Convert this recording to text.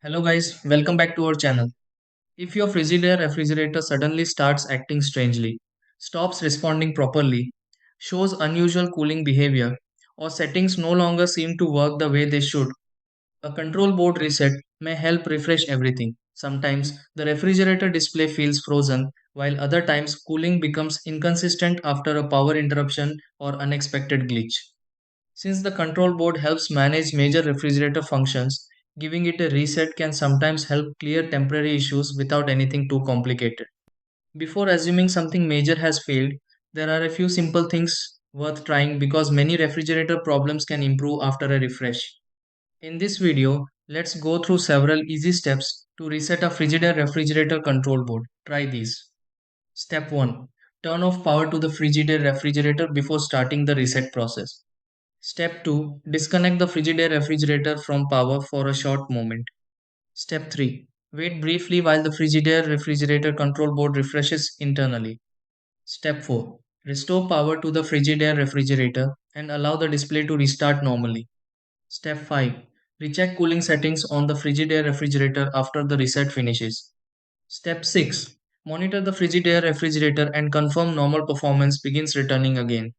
Hello guys, welcome back to our channel. If your Frigidaire refrigerator suddenly starts acting strangely, stops responding properly, shows unusual cooling behavior, or settings no longer seem to work the way they should, a control board reset may help refresh everything. Sometimes the refrigerator display feels frozen, while other times cooling becomes inconsistent after a power interruption or unexpected glitch. Since the control board helps manage major refrigerator functions, giving it a reset can sometimes help clear temporary issues without anything too complicated. Before assuming something major has failed, there are a few simple things worth trying because many refrigerator problems can improve after a refresh. In this video, let's go through several easy steps to reset a Frigidaire refrigerator control board. Try these. Step 1. Turn off power to the Frigidaire refrigerator before starting the reset process. Step 2. Disconnect the Frigidaire refrigerator from power for a short moment. Step 3. Wait briefly while the Frigidaire refrigerator control board refreshes internally. Step 4. Restore power to the Frigidaire refrigerator and allow the display to restart normally. Step 5. Recheck cooling settings on the Frigidaire refrigerator after the reset finishes. Step 6. Monitor the Frigidaire refrigerator and confirm normal performance begins returning again.